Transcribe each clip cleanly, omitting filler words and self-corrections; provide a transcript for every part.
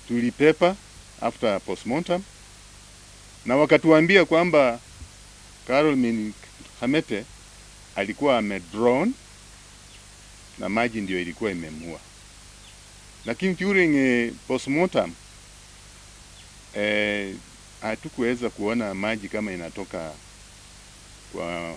tulipepa after postmortem, na wakatuambia kwamba Caroline Hamete alikuwa amedrown na maji ndio ilikuwa imemua. Lakini during postmortem hatukuweza kuona maji kama inatoka kwa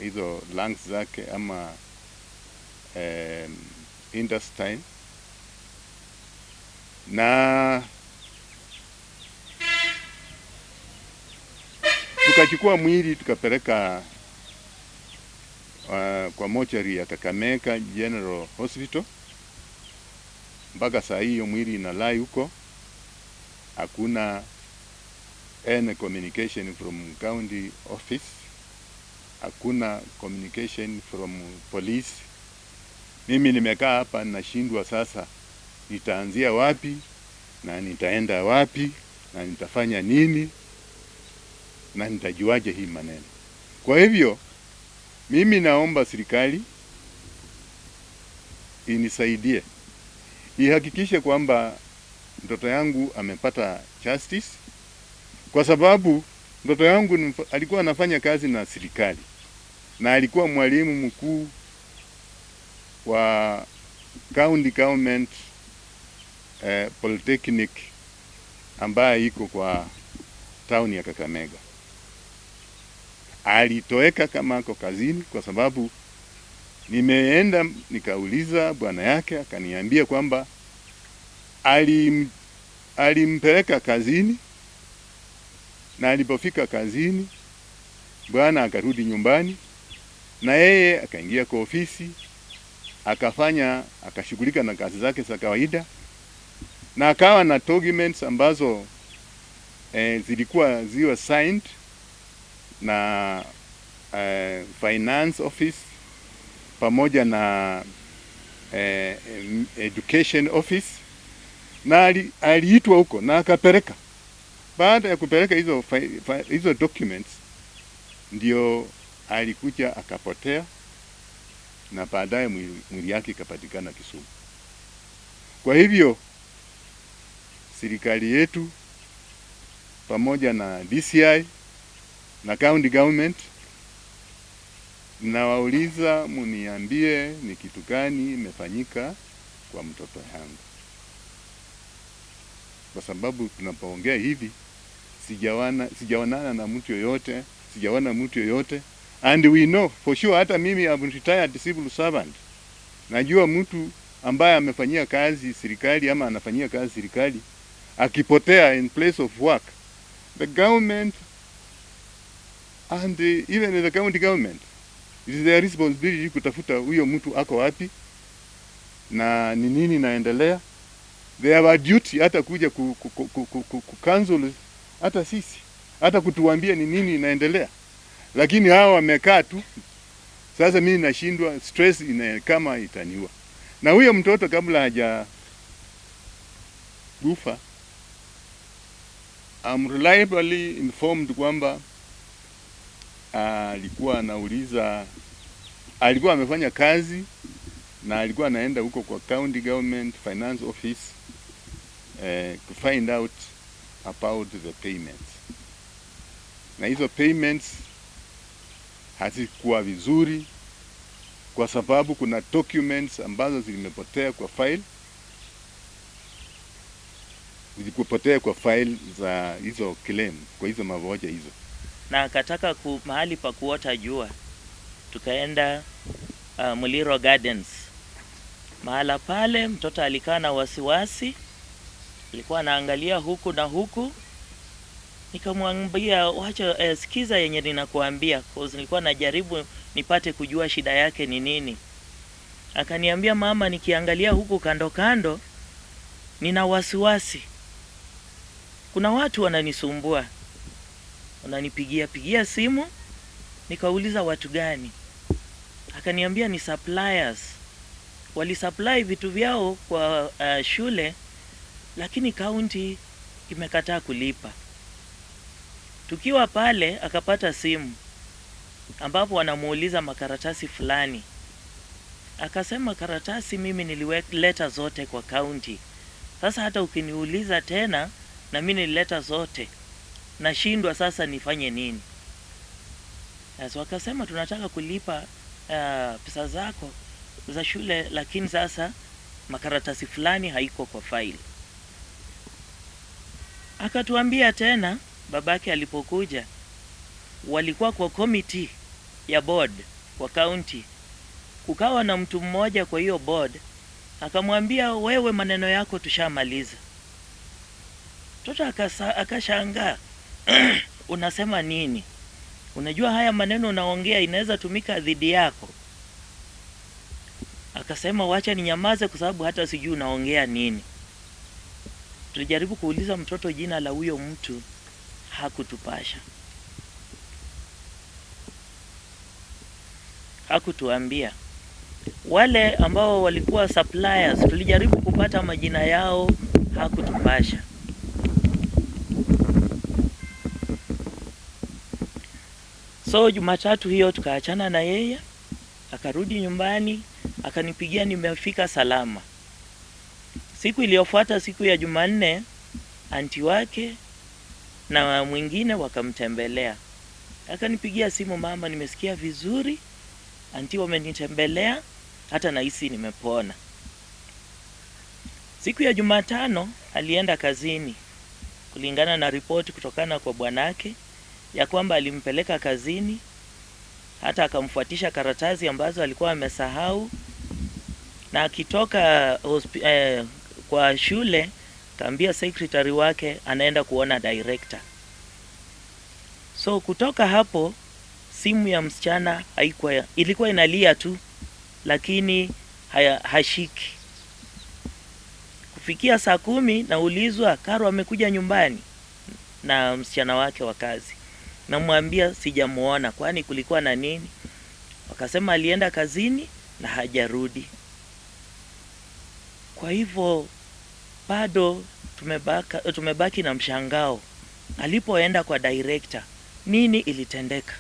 hizo lungs zake ama intestine, na tukachukua mwili tukapeleka kwa mochari ya Kakamega General Hospital. Mpaka saa hiyo mwili inalai huko, hakuna any communication from county office, hakuna communication from police. Mimi nimekaa hapa nashindwa sasa nitaanzia wapi na nitaenda wapi na nitafanya nini na nitajuaje hii maneno. Kwa hivyo mimi naomba serikali inisaidie, ihakikishe kwamba mtoto yangu amepata justice, kwa sababu mtoto yangu alikuwa anafanya kazi na serikali na alikuwa mwalimu mkuu wa county government polytechnic ambaye iko kwa town ya Kakamega. Alitoweka kama ako kazini, kwa sababu nimeenda nikauliza bwana yake, akaniambia kwamba alimpeleka kazini, na alipofika kazini bwana akarudi nyumbani, na yeye akaingia kwa ofisi akashughulika na kazi zake za kawaida, na akawa na documents ambazo zilikuwa ziwe signed na finance office pamoja na education office, na aliitwa huko na akapeleka. Baada ya kupeleka hizo documents ndio alikuja akapotea, na baadaye mwili yake ikapatikana Kisumu. Kwa hivyo serikali yetu pamoja na DCI na county government, nawauliza muniambie ni kitu gani imefanyika kwa mtoto yangu, kwa sababu tunapoongea hivi sijaonana na mtu yoyote, sijaona mtu yoyote. And we know for sure, hata mimi I'm retired civil servant, najua mtu ambaye amefanyia kazi serikali ama anafanyia kazi serikali akipotea in place of work, the government and even the county government, it is their responsibility kutafuta huyo mtu ako wapi na ni nini naendelea. They have a duty hata kuja counsel hata sisi, hata kutuambia ni nini inaendelea. Lakini hao wamekaa tu. Sasa mimi nashindwa, stress kama itaniua. Na huyo mtoto kabla haja kufa, I'm reliably informed kwamba alikuwa anauliza, alikuwa amefanya kazi na alikuwa anaenda huko kwa county government finance office to find out about the payments. Na hizo payments hazikuwa vizuri, kwa sababu kuna documents ambazo zilimepotea kwa file, zilikupotea kwa file za hizo claim, kwa hizo mavoja hizo. Na akataka mahali pa kuota jua, tukaenda Muliro Gardens. Mahala pale mtoto alikaa na wasiwasi, alikuwa anaangalia huku na huku. Nikamwambia wacha sikiza yenye ninakuambia, cause nilikuwa najaribu nipate kujua shida yake ni nini. Akaniambia, mama, nikiangalia huku kando kando nina wasiwasi. Kuna watu wananisumbua, wananipigia simu. Nikauliza watu gani? Akaniambia ni suppliers. Walisupply vitu vyao kwa shule, lakini county imekataa kulipa. Tukiwa pale akapata simu ambapo wanamuuliza makaratasi fulani. Akasema karatasi mimi niliweka zote kwa county. Sasa hata ukiniuliza tena, na mimi nilileta zote, nashindwa sasa nifanye nini? Sasa wakasema tunataka kulipa pesa zako za shule, lakini sasa makaratasi fulani haiko kwa file. Akatuambia tena, babake alipokuja, walikuwa kwa committee ya board kwa county, kukawa na mtu mmoja kwa hiyo board, akamwambia wewe, maneno yako tushamaliza. Mtoto akashangaa unasema nini? Unajua haya maneno unaongea inaweza tumika dhidi yako. Akasema wacha ninyamaze kwa sababu hata sijui unaongea nini. Tulijaribu kuuliza mtoto jina la huyo mtu, hakutupasha. Hakutuambia. Wale ambao walikuwa suppliers tulijaribu kupata majina yao, hakutupasha. So Jumatatu hiyo tukaachana na yeye, akarudi nyumbani, akanipigia nimefika salama. Siku iliyofuata, siku ya Jumanne, anti wake na mwingine wakamtembelea. Akanipigia simu, mama, nimesikia vizuri, anti wamenitembelea, hata nahisi nimepona. Siku ya Jumatano alienda kazini, kulingana na ripoti kutokana kwa bwanake ya kwamba alimpeleka kazini, hata akamfuatisha karatasi ambazo alikuwa amesahau, na akitoka kwa shule kaambia secretary wake anaenda kuona director. So kutoka hapo simu ya msichana ilikuwa inalia tu, lakini hashiki. Kufikia saa 10 naulizwa, Karo amekuja nyumbani na msichana wake wa kazi. Namwambia sijamuona, kwani kulikuwa na nini? Wakasema alienda kazini na hajarudi. Kwa hivyo bado tumebaki na mshangao. Alipoenda kwa director, nini ilitendeka?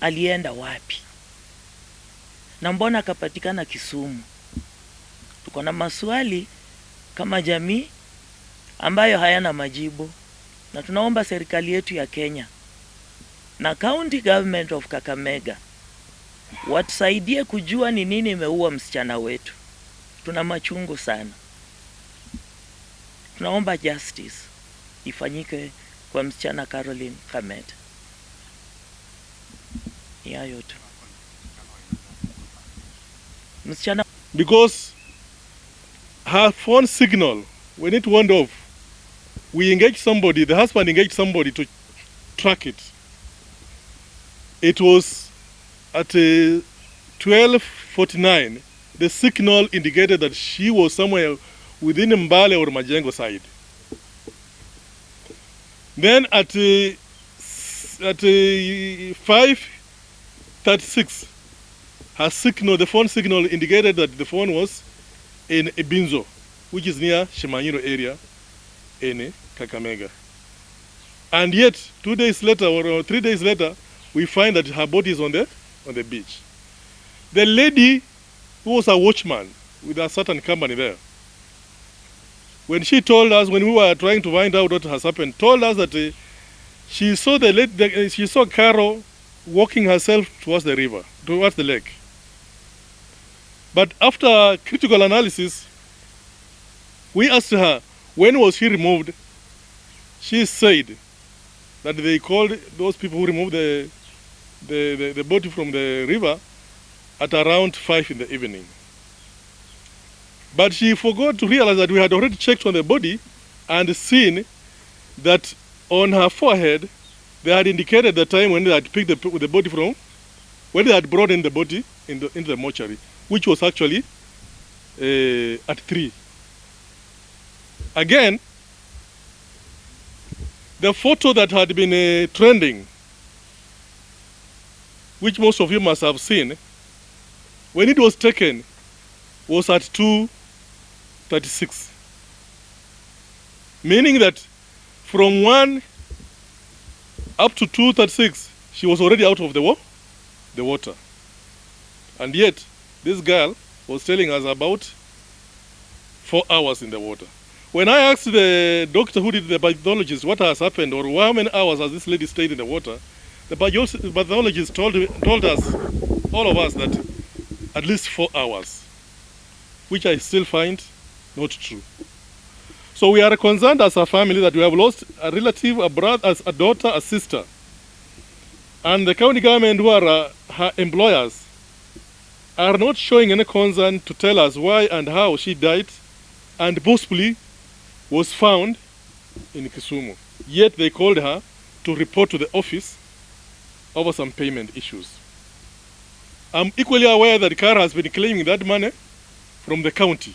Alienda wapi? Na mbona akapatikana Kisumu? Tuko na maswali kama jamii ambayo hayana majibu, na tunaomba serikali yetu ya Kenya na county government of Kakamega watusaidie kujua ni nini imeua msichana wetu. Tuna machungu sana. Tunaomba justice ifanyike kwa msichana Caroline Kameta. Ya yote. Msichana, because her phone signal, when it went off, we engaged somebody, the husband engaged somebody to track it. It was at 12:49, the signal indicated that she was somewhere within Mbale or Majengo side. Then at 5:36, her signal, the phone signal indicated that the phone was in Ibinzo, which is near Shimanyiro area in Kakamega. And yet, 2 days later or 3 days later, we find that her body is on the beach. The lady who was a watchman with a certain company there, when she told us, when we were trying to find out what has happened, told us that she saw she saw Carol walking herself towards the river, towards the lake. But after critical analysis, we asked her, when was she removed? She said that they called those people who removed the body from the river at around 5 in the evening. But she forgot to realize that we had already checked on the body and seen that on her forehead they had indicated the time when they had picked the body from, when they had brought in the body into the mortuary, which was actually at 3. Again, the photo that had been trending, which most of you must have seen, when it was taken, was at 2:36. Meaning that from 1 up to 2:36, she was already out of the water. And yet, this girl was telling us about 4 hours in the water. When I asked the doctor who did the pathologist what has happened or how many hours has this lady stayed in the water, the pathologist told us, all of us, that at least 4 hours, which I still find not true. So we are concerned as a family that we have lost a relative, a brother, a daughter, a sister. And the county government, who are her employers, are not showing any concern to tell us why and how she died and possibly was found in Kisumu. Yet they called her to report to the office over some payment issues. I'm equally aware that Kara has been claiming that money from the county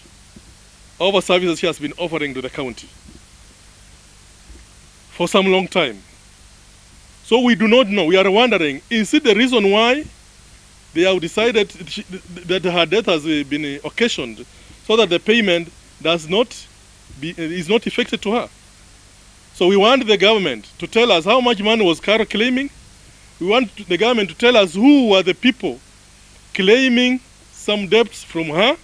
over services she has been offering to the county for some long time. So we do not know. We are wondering, is it the reason why they have decided that her death has been occasioned so that the payment is not effected to her? So we want the government to tell us how much money was Kara claiming. We want the government to tell us who were the people claiming some debts from her,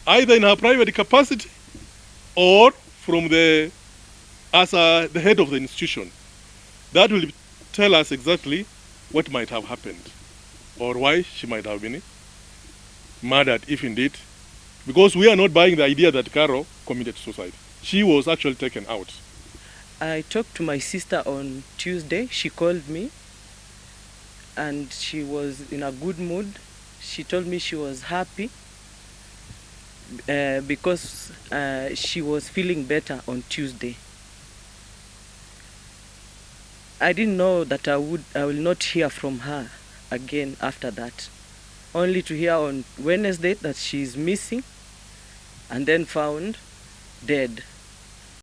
either in her private capacity or from the head of the institution. That will tell us exactly what might have happened or why she might have been murdered, if indeed. Because we are not buying the idea that Carol committed suicide. She was actually taken out. I talked to my sister on Tuesday. She called me and she was in a good mood. She told me she was happy because she was feeling better on Tuesday. I didn't know that I will not hear from her again after that. Only to hear on Wednesday that she is missing and then found dead.